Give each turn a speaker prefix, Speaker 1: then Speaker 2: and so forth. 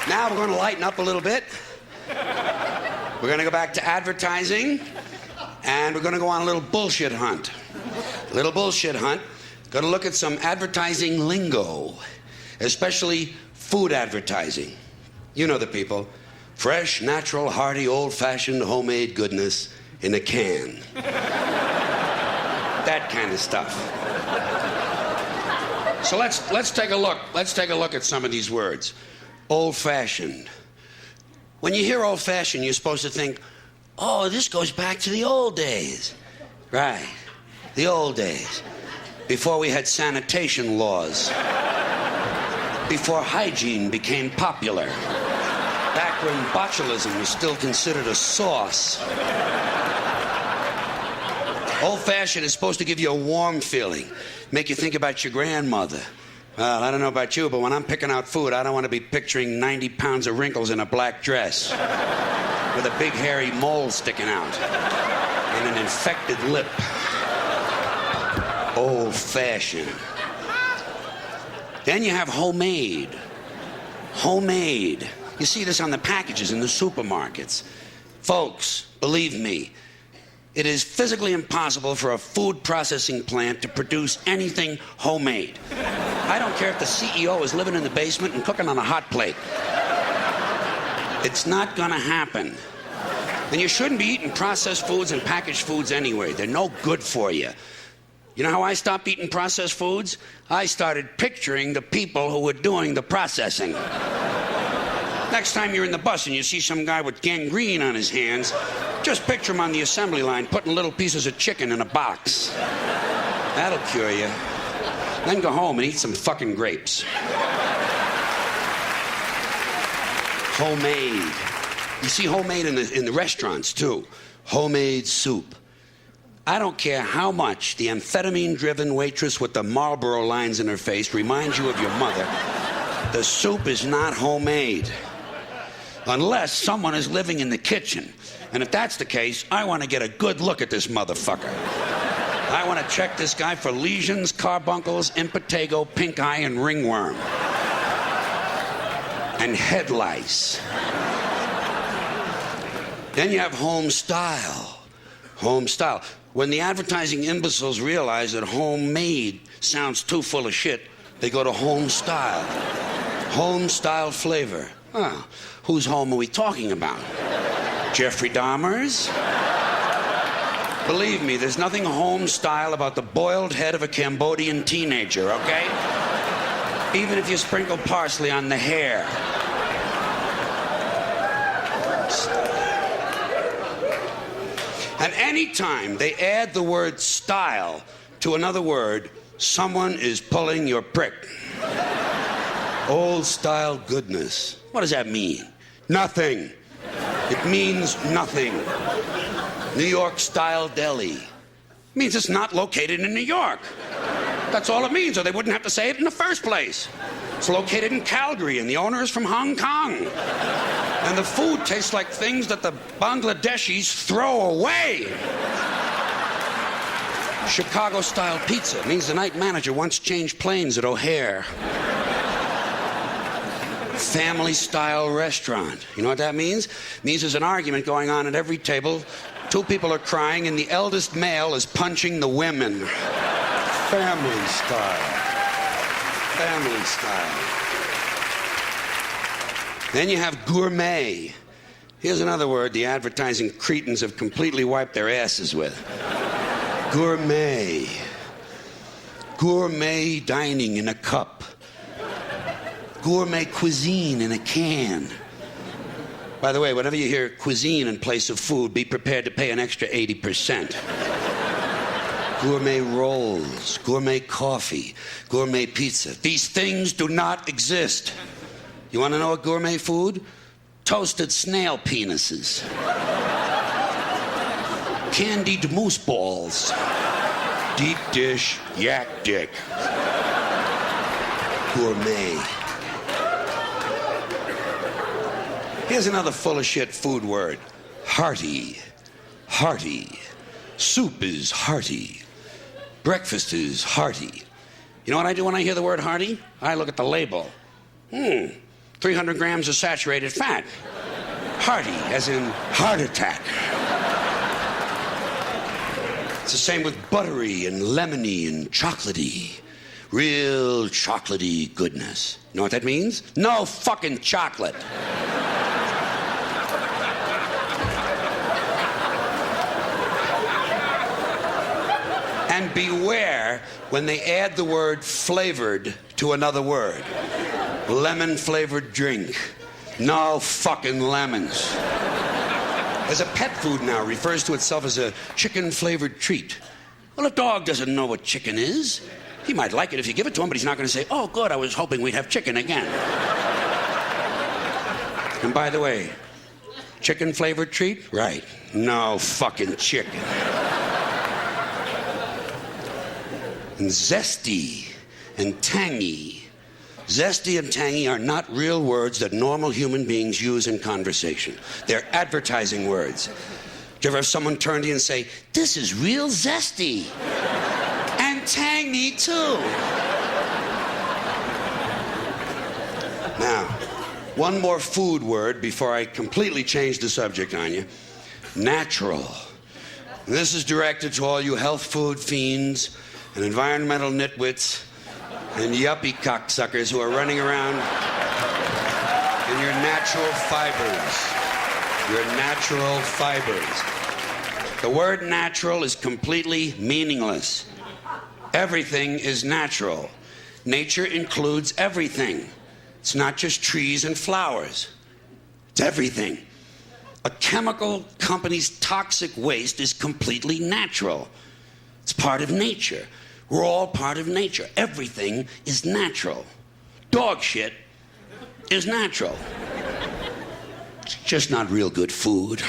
Speaker 1: Now we're going to lighten up a little bit. We're going to go back to advertising, and we're going to go on a little bullshit hunt. Little bullshit hunt. Going to look at some advertising lingo, especially food advertising. You know the people. Fresh, natural, hearty, old-fashioned, homemade goodness in a can. That kind of stuff. So let's take a look. Let's take a look at some of these words. Old-fashioned. When you hear old-fashioned, you're supposed to think, oh, this goes back to the old days. Right. The old days. Before we had sanitation laws. Before hygiene became popular. Back when botulism was still considered a sauce. Old-fashioned is supposed to give you a warm feeling. Make you think about your grandmother. Well, I don't know about you, but when I'm picking out food, I don't want to be picturing 90 pounds of wrinkles in a black dress with a big hairy mole sticking out and an infected lip. Old-fashioned. Then you have homemade. Homemade. You see this on the packages in the supermarkets. Folks, believe me, it is physically impossible for a food processing plant to produce anything homemade. I don't care if the CEO is living in the basement and cooking on a hot plate. It's not gonna happen. And you shouldn't be eating processed foods and packaged foods anyway. They're no good for you. You know how I stopped eating processed foods? I started picturing the people who were doing the processing. Next time you're in the bus and you see some guy with gangrene on his hands, just picture him on the assembly line putting little pieces of chicken in a box. That'll cure you. Then go home and eat some fucking grapes. Homemade. You see homemade in the restaurants, too. Homemade soup. I don't care how much the amphetamine-driven waitress with the Marlboro lines in her face reminds you of your mother, the soup is not homemade. Unless someone is living in the kitchen. And if that's the case, I want to get a good look at this motherfucker. I want to check this guy for lesions, carbuncles, impetigo, pink eye, and ringworm. And head lice. Then you have home style. Home style. When the advertising imbeciles realize that homemade sounds too full of shit, they go to home style. Home style flavor. Oh, whose home are we talking about? Jeffrey Dahmer's? Believe me, there's nothing home style about the boiled head of a Cambodian teenager, okay? Even if you sprinkle parsley on the hair. And anytime they add the word style to another word, someone is pulling your prick. Old style goodness. What does that mean? Nothing. It means nothing. New York style deli. It means it's not located in New York. That's all it means, or they wouldn't have to say it in the first place. It's located in Calgary, and the owner is from Hong Kong. And the food tastes like things that the Bangladeshis throw away. Chicago-style pizza means the night manager once changed planes at O'Hare. Family-style restaurant. You know what that means? It means there's an argument going on at every table. Two people are crying, and the eldest male is punching the women. Family style. Family style. Then you have gourmet. Here's another word the advertising cretins have completely wiped their asses with. Gourmet. Gourmet dining in a cup. Gourmet cuisine in a can. By the way, whenever you hear cuisine in place of food, be prepared to pay an extra 80%. Gourmet rolls, gourmet coffee, gourmet pizza. These things do not exist. You want to know what gourmet food? Toasted snail penises. Candied moose balls. Deep dish yak dick. Gourmet. Here's another full of shit food word. Hearty. Hearty. Soup is hearty. Breakfast is hearty. You know what I do when I hear the word hearty? I look at the label. 300 grams of saturated fat. Hearty, as in heart attack. It's the same with buttery and lemony and chocolatey. Real chocolatey goodness. You know what that means? No fucking chocolate. And beware when they add the word flavored to another word. Lemon-flavored drink. No fucking lemons. As a pet food now refers to itself as a chicken-flavored treat. Well, a dog doesn't know what chicken is. He might like it if you give it to him, but he's not going to say, oh, good, I was hoping we'd have chicken again. And by the way, chicken-flavored treat? Right. No fucking chicken. And zesty and tangy. Zesty and tangy are not real words that normal human beings use in conversation. They're advertising words. Do you ever have someone turn to you and say, this is real zesty? And tangy, too. Now, one more food word before I completely change the subject on you. Natural. And this is directed to all you health food fiends and environmental nitwits and yuppie cocksuckers who are running around in your natural fibers. Your natural fibers. The word natural is completely meaningless. Everything is natural. Nature includes everything. It's not just trees and flowers. It's everything. A chemical company's toxic waste is completely natural. It's part of nature. We're all part of nature. Everything is natural. Dog shit is natural. It's just not real good food.